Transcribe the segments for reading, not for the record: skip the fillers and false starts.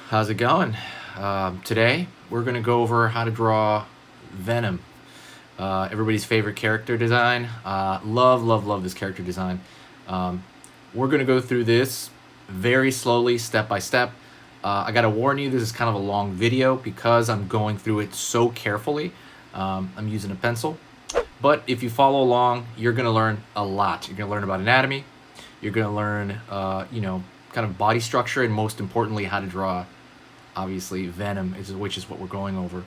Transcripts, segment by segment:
how's it going? Today we're gonna go over how to draw Venom, everybody's favorite character design. Love this character design. We're gonna go through this very slowly, step by step. I gotta warn you, this is kind of a long video because I'm going through it so carefully. I'm using a pencil, but if you follow along, you're gonna learn a lot. You're gonna learn about anatomy. You're gonna learn, kind of body structure, and most importantly, how to draw, obviously, Venom, which is what we're going over.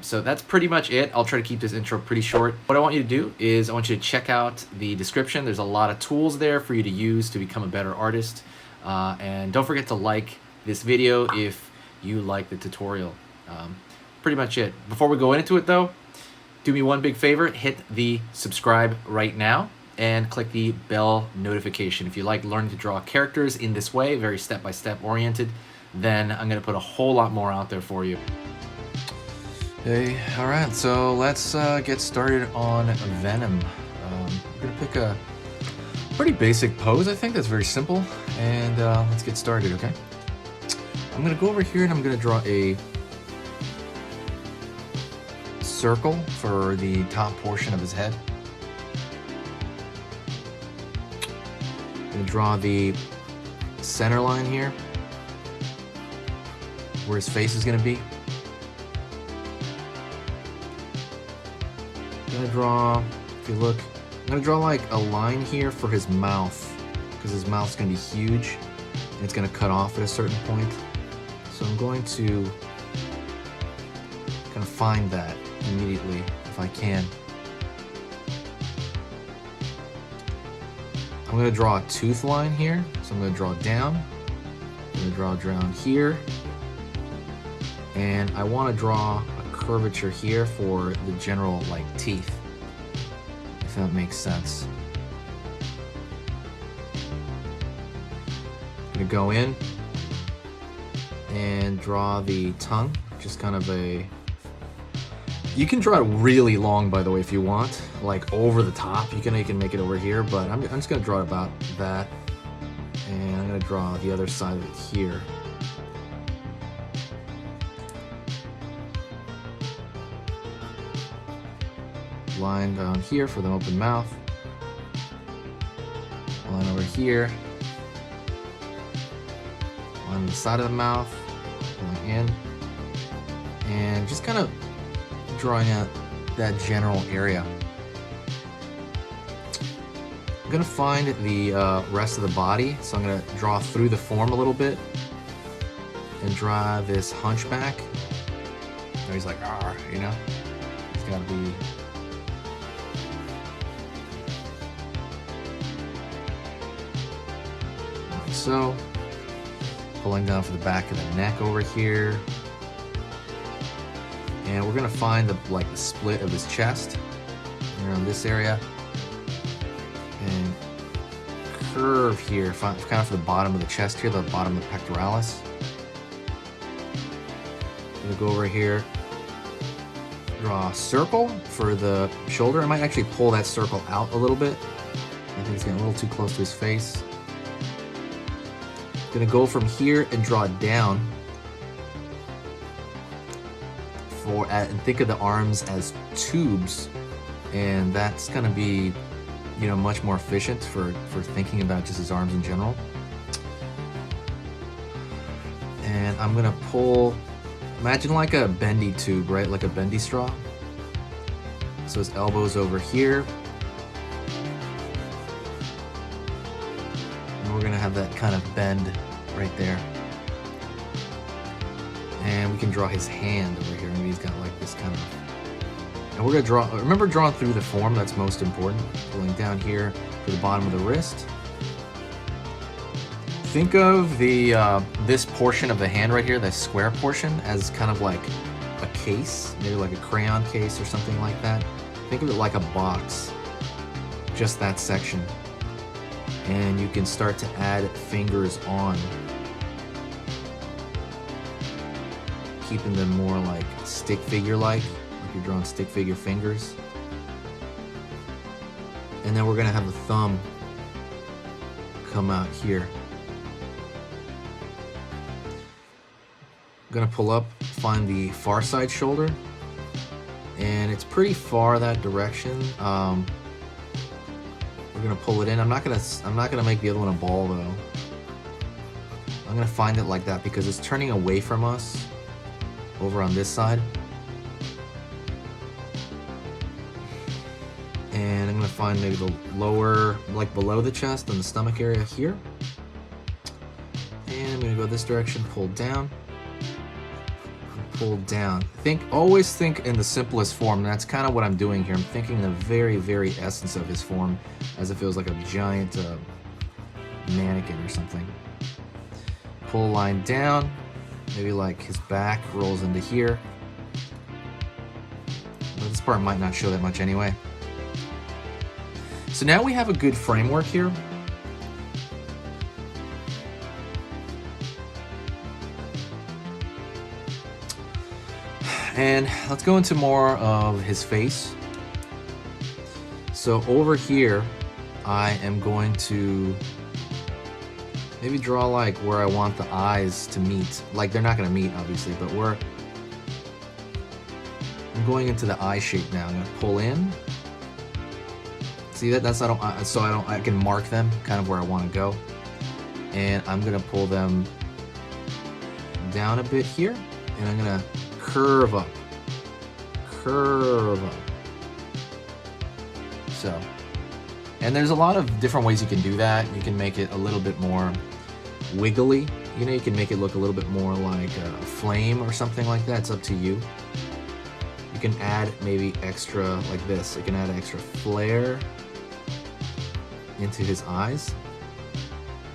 So that's pretty much it. I'll try to keep this intro pretty short. What I want you to do is I want you to check out the description. There's a lot of tools there for you to use to become a better artist. And don't forget to like this video if you like the tutorial. Pretty much it. Before we go into it though, do me one big favor, hit the subscribe right now and click the bell notification. If you like learning to draw characters in this way, very step-by-step oriented, then I'm gonna put a whole lot more out there for you. Hey, all right, so let's get started on Venom. We're gonna pick a pretty basic pose, I think, that's very simple, and let's get started, okay? I'm gonna go over here and I'm gonna draw a circle for the top portion of his head. I'm gonna draw the center line here, where his face is gonna be. I'm gonna draw, if you look, I'm gonna draw like a line here for his mouth, because his mouth's gonna be huge, and it's gonna cut off at a certain point. So I'm going to kind of find that immediately, if I can. I'm gonna draw a tooth line here, so I'm gonna draw down. I'm gonna draw down here. And I want to draw a curvature here for the general, like, teeth, if that makes sense. I'm gonna go in and draw the tongue, just kind of a... You can draw it really long, by the way, if you want, like over the top. You can make it over here, but I'm just gonna draw it about that, and I'm gonna draw the other side of it here. Line down here for the open mouth. Line over here. Line on the side of the mouth. Going in. And just kind of drawing out that general area. I'm going to find the rest of the body. So I'm going to draw through the form a little bit. And draw this hunchback. So he's like, "Arr," you know? He's got to be... so, pulling down for the back of the neck over here, and we're gonna find the split of his chest around this area, and curve here, kind of for the bottom of the chest here, the bottom of the pectoralis. I'm gonna go over here, draw a circle for the shoulder. I might actually pull that circle out a little bit. I think it's getting a little too close to his face. Gonna go from here and draw down and think of the arms as tubes, and that's gonna be, you know, much more efficient for thinking about just his arms in general. And I'm gonna pull, imagine like a bendy tube, right? Like a bendy straw. So his elbow's over here. We're gonna have that kind of bend right there, and we can draw his hand over here. Maybe he's got like this kind of, and we're gonna draw, remember, drawing through the form, that's most important. Pulling down here to the bottom of the wrist. Think of the this portion of the hand right here, this square portion, as kind of like a case, maybe like a crayon case or something like that. Think of it like a box, just that section. And you can start to add fingers on, keeping them more like stick figure-like you're drawing stick figure fingers. And then we're gonna have the thumb come out here. I'm gonna pull up, find the far side shoulder, and it's pretty far that direction. We're gonna pull it in. I'm not gonna make the other one a ball though. I'm gonna find it like that because it's turning away from us over on this side. And I'm gonna find maybe the lower, like below the chest and the stomach area here. And I'm gonna go this direction, pull down, pull down. Always think in the simplest form, and that's kind of what I'm doing here. I'm thinking the very, very essence of his form, as if it was like a giant mannequin or something. Pull a line down, maybe like his back rolls into here. But this part might not show that much anyway. So now we have a good framework here. And let's go into more of his face. So over here, I am going to maybe draw like where I want the eyes to meet. Like they're not gonna meet obviously, but I'm going into the eye shape now. I'm gonna pull in. See that? I can mark them kind of where I want to go. And I'm gonna pull them down a bit here, and I'm gonna curve up. So, and there's a lot of different ways you can do that. You can make it a little bit more wiggly. You know, you can make it look a little bit more like a flame or something like that. It's up to you. You can add maybe extra like this. You can add extra flare into his eyes,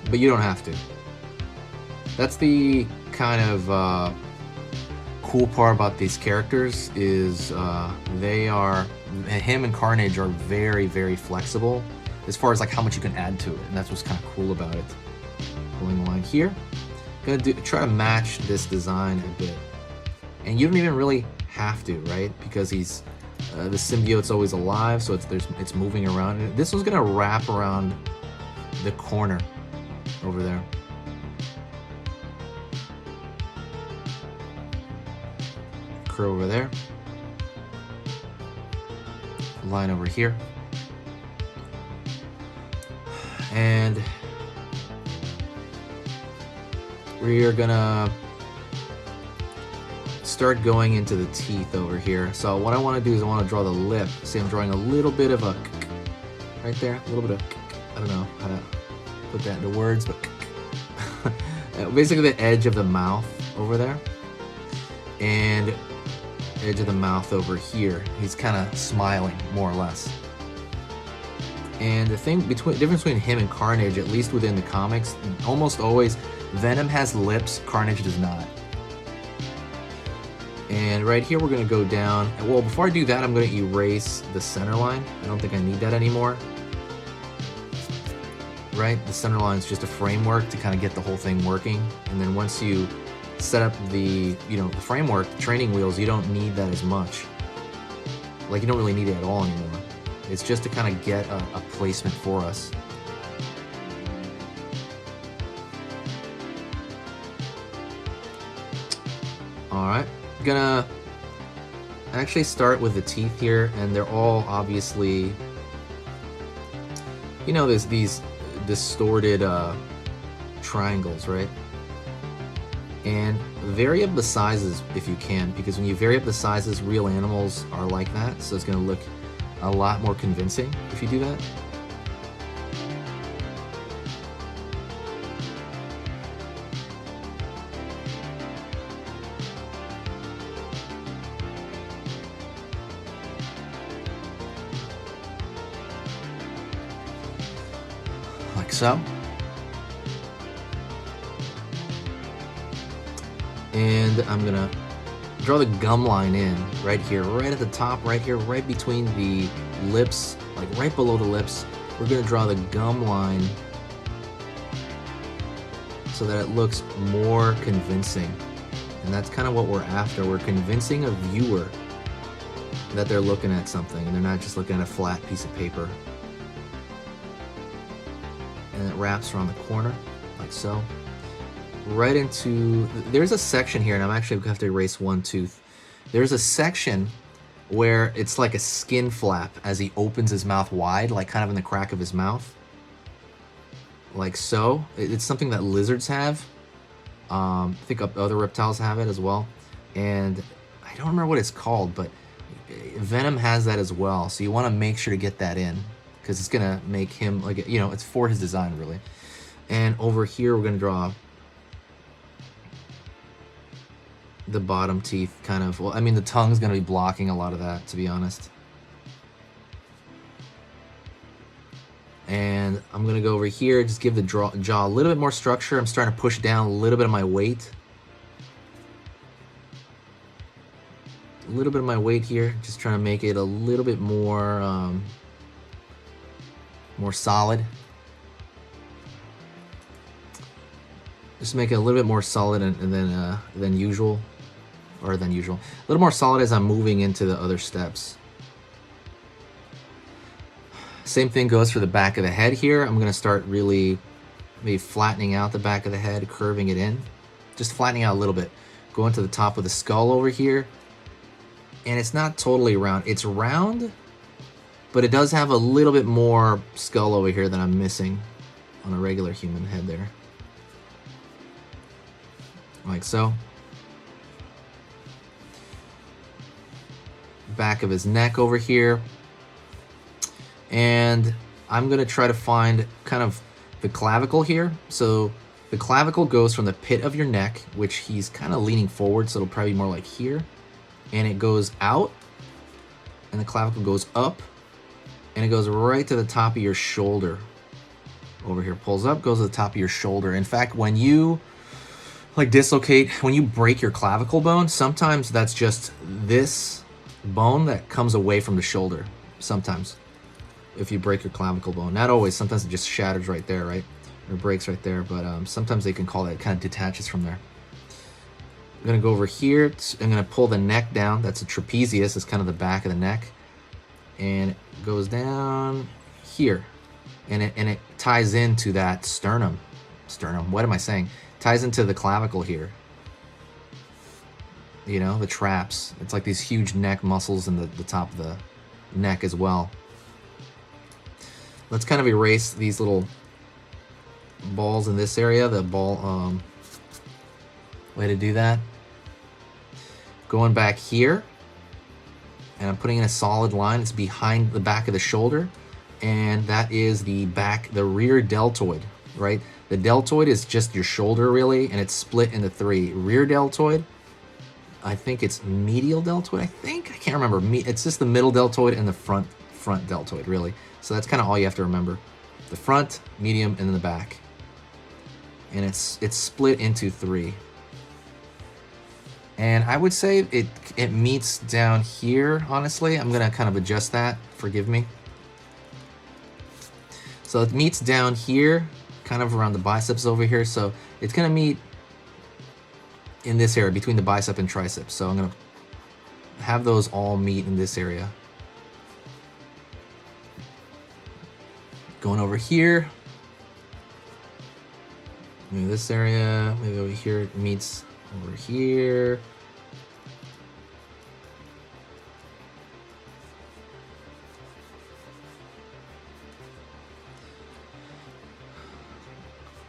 but you don't have to. That's the kind of cool part about these characters is him and Carnage are very, very flexible as far as like how much you can add to it, and that's what's kind of cool about it. Pulling the line here, try to match this design a bit, and you don't even really have to, right? Because he's the symbiote's always alive, so it's moving around. And this one's gonna wrap around the corner over there. Curve over there. Line over here. And we are gonna start going into the teeth over here. So what I want to do is I want to draw the lip. See, I'm drawing a little bit of a right there, a little bit of, I don't know how to put that into words, but basically the edge of the mouth over there, and edge of the mouth over here. He's kind of smiling, more or less. And the difference between him and Carnage, at least within the comics, almost always Venom has lips, Carnage does not. And right here we're going to go down. Well, before I do that, I'm going to erase the center line. I don't think I need that anymore. Right? The center line is just a framework to kind of get the whole thing working. And then once you set up the framework, the training wheels, you don't need that as much. Like, you don't really need it at all anymore. It's just to kind of get a placement for us. All right. Gonna actually start with the teeth here, and they're all obviously, there's these distorted triangles, right? And vary up the sizes if you can, because when you vary up the sizes, real animals are like that, so it's gonna look a lot more convincing if you do that. Like so. And I'm gonna draw the gum line in right here, right at the top, right here, right between the lips, like right below the lips. We're gonna draw the gum line so that it looks more convincing. And that's kind of what we're after. We're convincing a viewer that they're looking at something and they're not just looking at a flat piece of paper. And it wraps around the corner, like so. right into... There's a section here, and I'm actually going to have to erase one tooth. There's a section where it's like a skin flap as he opens his mouth wide, like kind of in the crack of his mouth. Like so. It's something that lizards have. I think other reptiles have it as well. And I don't remember what it's called, but Venom has that as well. So you want to make sure to get that in, because it's going to make him, like, you know, it's for his design, really. And over here, we're going to draw the bottom teeth, kind of. Well, I mean, the tongue's going to be blocking a lot of that, to be honest. And I'm going to go over here, just give the jaw a little bit more structure. I'm starting to push down a little bit of my weight. A little bit of my weight here, just trying to make it a little bit more more solid. Just make it a little bit more solid than usual, a little more solid as I'm moving into the other steps. Same thing goes for the back of the head here. I'm going to start really maybe flattening out the back of the head, curving it in, just flattening out a little bit. Going to the top of the skull over here. And it's not totally round. It's round, but it does have a little bit more skull over here that I'm missing on a regular human head there. Like so. Back of his neck over here. And I'm going to try to find kind of the clavicle here. So the clavicle goes from the pit of your neck, which he's kind of leaning forward, so it'll probably be more like here. And it goes out, and the clavicle goes up, and it goes right to the top of your shoulder. Over here, pulls up, goes to the top of your shoulder. In fact, when you like dislocate, when you break your clavicle bone, sometimes that's just this bone that comes away from the shoulder. Sometimes, if you break your clavicle bone, not always. Sometimes it just shatters right there, right, or breaks right there. But sometimes they can call that, it kind of detaches from there. I'm going to go over here. I'm going to pull the neck down. That's a trapezius. It's kind of the back of the neck. And it goes down here. And it ties into that sternum. What am I saying? Ties into the clavicle here. You know, the traps. It's like these huge neck muscles in the top of the neck as well. Let's kind of erase these little balls in this area. The ball, way to do that. Going back here, and I'm putting in a solid line. It's behind the back of the shoulder, and that is the rear deltoid, right? The deltoid is just your shoulder, really, and it's split into three. Rear deltoid, I think it's medial deltoid, I can't remember. It's just the middle deltoid and the front deltoid, really. So that's kind of all you have to remember. The front, medium, and then the back. And it's split into three. And I would say it meets down here, honestly. I'm going to kind of adjust that. Forgive me. So it meets down here, kind of around the biceps over here. So it's going to meet in this area, between the bicep and tricep. So I'm going to have those all meet in this area. Going over here. Maybe this area. Maybe over here it meets over here.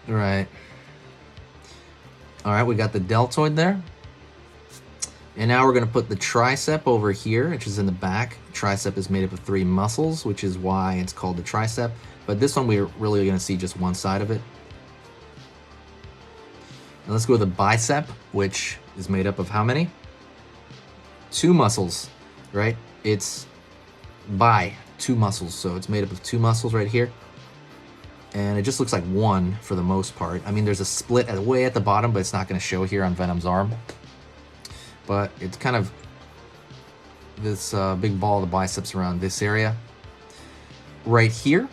Right. All right, we got the deltoid there. And now we're going to put the tricep over here, which is in the back. Tricep is made up of three muscles, which is why it's called the tricep. But this one, we're really going to see just one side of it. Now let's go to the bicep, which is made up of how many? Two muscles, right? It's two muscles. So it's made up of two muscles right here. And it just looks like one for the most part. I mean, there's a split way at the bottom, but it's not going to show here on Venom's arm. But it's kind of this big ball of the biceps around this area. Right here,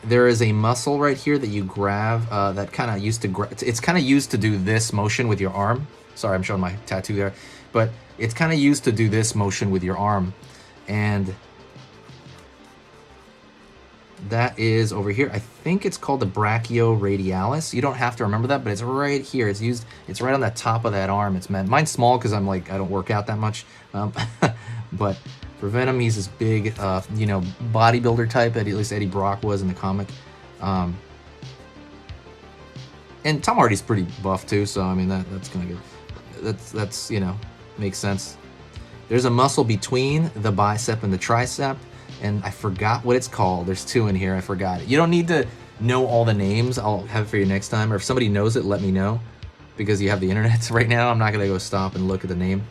there is a muscle right here that you grab that kind of used to it's kind of used to do this motion with your arm. Sorry, I'm showing my tattoo there. But it's kind of used to do this motion with your arm. And That is over here. I think it's called the Brachioradialis. You don't have to remember that, but it's right here. It's right on the top of that arm. It's meant. Mine's small because I'm like, I don't work out that much. But for Venom, he's this big, you know, bodybuilder type. At least Eddie Brock was in the comic. And Tom Hardy's pretty buff too, so I mean that's kind of good. That's you know, makes sense. There's a muscle between the bicep and the tricep, and I forgot what it's called. There's two in here. I forgot it. You don't need to know all the names. I'll have it for you next time, or if somebody knows it, let me know, because you have the internet right now. I'm not gonna go stop and look at the name,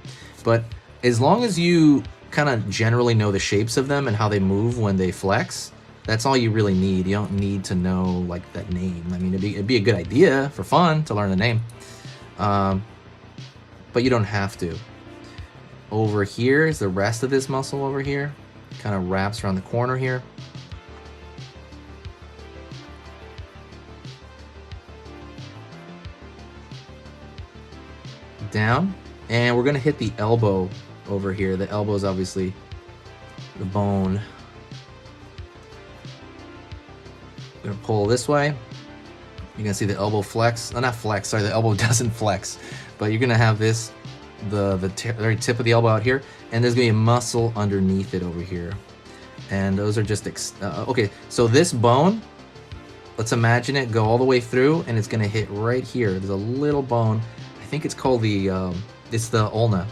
but as long as you kind of generally know the shapes of them and how they move when they flex, that's all you really need. You don't need to know like that name. I mean, it'd be a good idea for fun to learn the name, but you don't have to. Over here is the rest of this muscle over here. Kind of wraps around the corner here. Down, and we're gonna hit the elbow over here. The elbow is obviously the bone. Gonna pull this way. You're gonna see the elbow flex. Oh, not flex. Sorry, the elbow doesn't flex. But you're gonna have this, the very tip of the elbow out here, and there's gonna be a muscle underneath it over here. And those are just okay. So this bone, let's imagine it go all the way through, and it's gonna hit right here. There's a little bone. I think it's called the it's the ulna.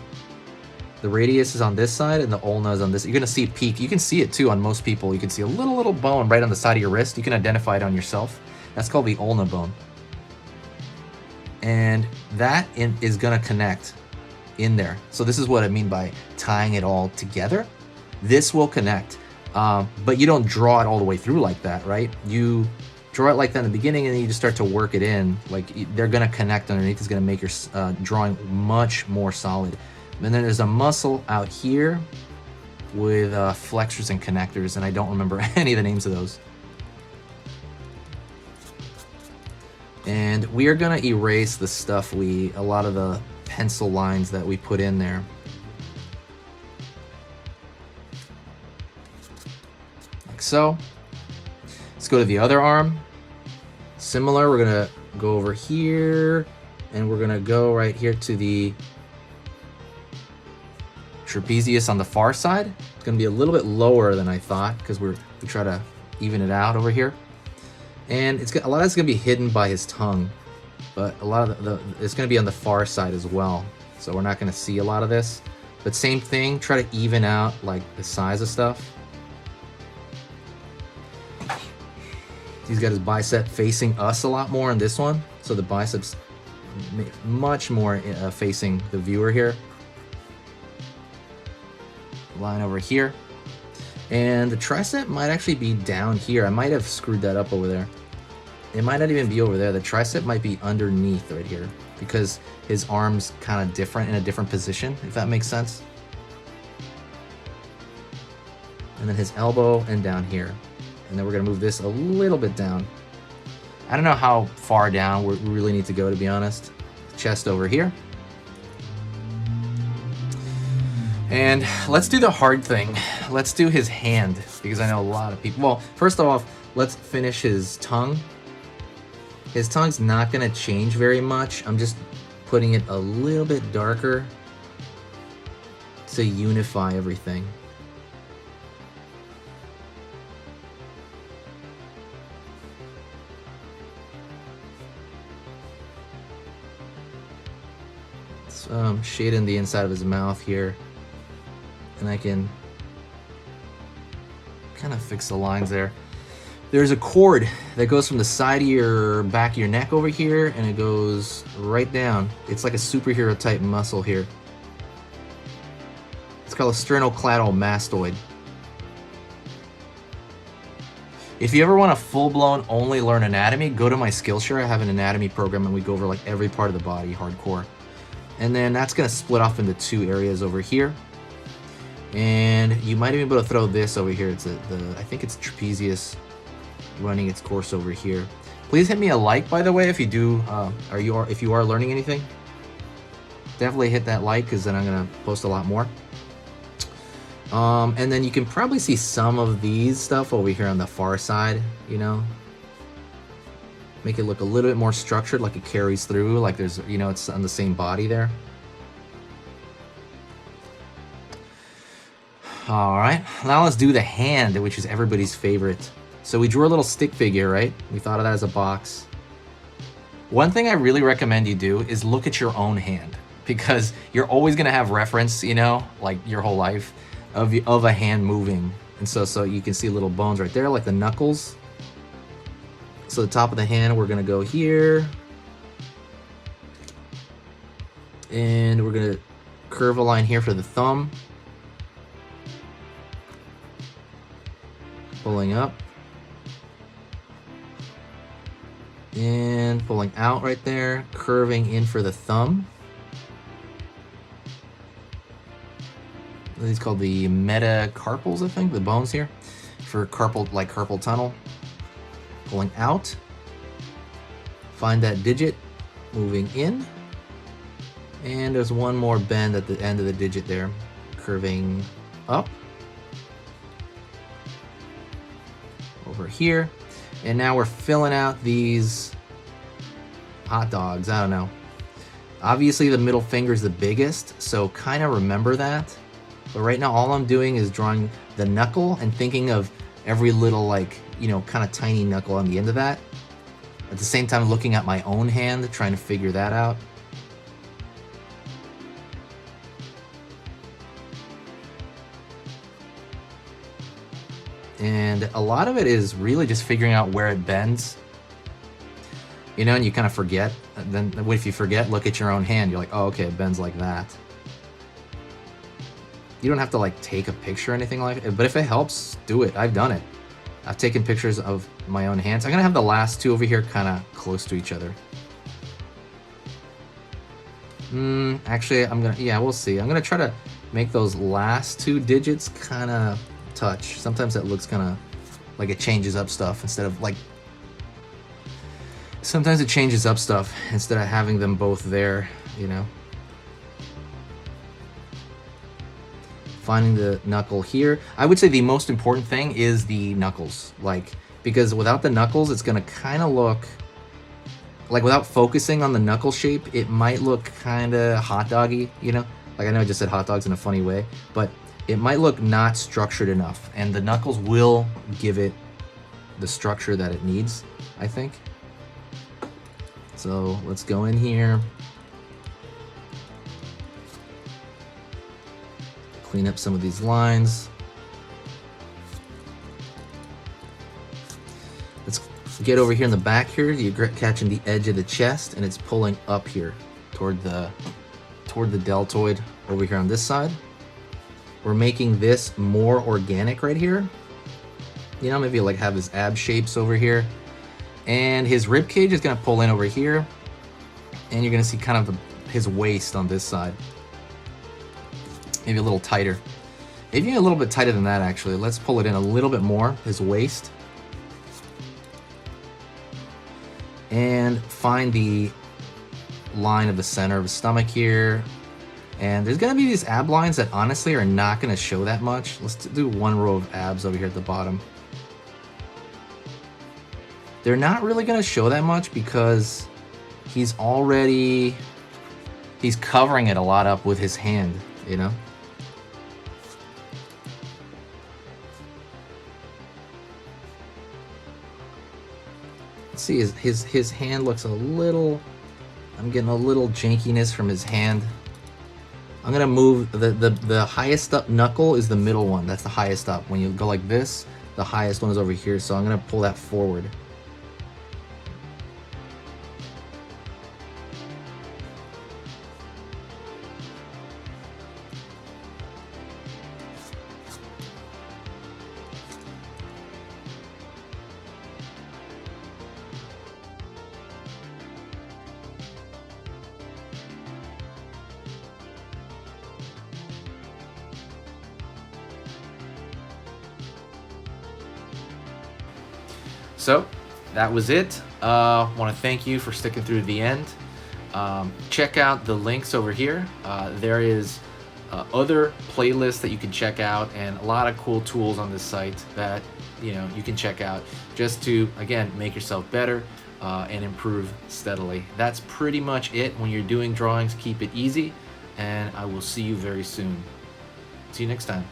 The radius is on this side and the ulna is on this. You're gonna see a peak. You can see it too on most people. You can see a little bone right on the side of your wrist. You can identify it on yourself. That's called the ulna bone. And that is gonna connect in there. So this is what I mean by tying it all together. This will connect, but you don't draw it all the way through like that, right? You draw it like that in the beginning, and then you just start to work it in. Like they're gonna connect underneath. It's gonna make your drawing much more solid. And then there's a muscle out here with flexors and connectors, and I don't remember any of the names of those. And we are gonna erase the stuff a lot of the pencil lines that we put in there. Like so. Let's go to the other arm. Similar, we're gonna go over here, and we're gonna go right here to the trapezius on the far side. It's gonna be a little bit lower than I thought, because we try to even it out over here. And a lot of it's gonna be hidden by his tongue, but a lot of it's gonna be on the far side as well. So we're not gonna see a lot of this. But same thing, try to even out like the size of stuff. He's got his bicep facing us a lot more in this one, so the biceps much more facing the viewer here. Line over here, and the tricep might actually be down here. I might have screwed that up over there. It might not even be over there. The tricep might be underneath right here, because his arm's kind of different, in a different position, if that makes sense. And then his elbow and down here. And then we're gonna move this a little bit down. I don't know how far down we really need to go, to be honest. Chest over here. And let's do the hard thing. Let's do his hand, because I know a lot of people. Well, first off, let's finish his tongue. His tongue's not gonna change very much. I'm just putting it a little bit darker to unify everything. So, shading the inside of his mouth here. And I can kind of fix the lines there. There's a cord that goes from the side of your back of your neck over here, and it goes right down. It's like a superhero type muscle here. It's called a sternocleidomastoid. If you ever want to full-blown only learn anatomy, go to my Skillshare. I have an anatomy program, and we go over like every part of the body, hardcore. And then that's going to split off into two areas over here. And you might even be able to throw this over here. It's I think it's trapezius running its course over here. Please hit me a like, by the way, if you do. If you are learning anything. Definitely hit that like, because then I'm gonna post a lot more. And then you can probably see some of these stuff over here on the far side, you know. Make it look a little bit more structured, like it carries through, like there's, you know, it's on the same body there. All right, now let's do the hand, which is everybody's favorite. So we drew a little stick figure, right? We thought of that as a box. One thing I really recommend you do is look at your own hand, because you're always gonna have reference, you know, like your whole life, of a hand moving. And so you can see little bones right there, like the knuckles. So the top of the hand, we're gonna go here. And we're gonna curve a line here for the thumb. Pulling up. And pulling out right there, curving in for the thumb. These called the metacarpals, I think, the bones here, for carpal, like carpal tunnel. Pulling out. Find that digit, moving in. And there's one more bend at the end of the digit there, curving up. Over here. And now we're filling out these hot dogs. I don't know. Obviously the middle finger is the biggest, so kind of remember that. But right now all I'm doing is drawing the knuckle and thinking of every little, like, you know, kind of tiny knuckle on the end of that. At the same time looking at my own hand, trying to figure that out. And a lot of it is really just figuring out where it bends. You know, and you kind of forget. Then if you forget, look at your own hand. You're like, oh, okay, it bends like that. You don't have to like take a picture or anything like it, but if it helps, do it. I've done it. I've taken pictures of my own hands. I'm gonna have the last two over here kind of close to each other. Actually, yeah, we'll see. I'm gonna try to make those last two digits kind of touch. Sometimes that looks kind of like it changes up stuff instead of like, sometimes it changes up stuff instead of having them both there, you know. Finding the knuckle here. I would say the most important thing is the knuckles, like, because without the knuckles, it's gonna kind of look like, without focusing on the knuckle shape, it might look kind of hot doggy, you know? Like, I know I just said hot dogs in a funny way, but it might look not structured enough, and the knuckles will give it the structure that it needs, I think. So let's go in here. Clean up some of these lines. Let's get over here in the back here. You're catching the edge of the chest, and it's pulling up here toward the deltoid over here on this side. We're making this more organic right here. You know, maybe like have his ab shapes over here. And his rib cage is gonna pull in over here. And you're gonna see kind of his waist on this side. Maybe a little tighter. Maybe a little bit tighter than that, actually. Let's pull it in a little bit more, his waist. And find the line of the center of his stomach here. And there's gonna be these ab lines that honestly are not gonna show that much. Let's do one row of abs over here at the bottom. They're not really gonna show that much because he's covering it a lot up with his hand, you know? Let's see, his hand looks a little, I'm getting a little jankiness from his hand. I'm gonna move, the highest up knuckle is the middle one. That's the highest up. When you go like this, the highest one is over here. So I'm gonna pull that forward. So that was it. Want to thank you for sticking through the end. Check out the links over here. There is other playlists that you can check out, and a lot of cool tools on this site that you can check out just to, again, make yourself better and improve steadily. That's pretty much it. When you're doing drawings, keep it easy, and I will see you very soon. See you next time.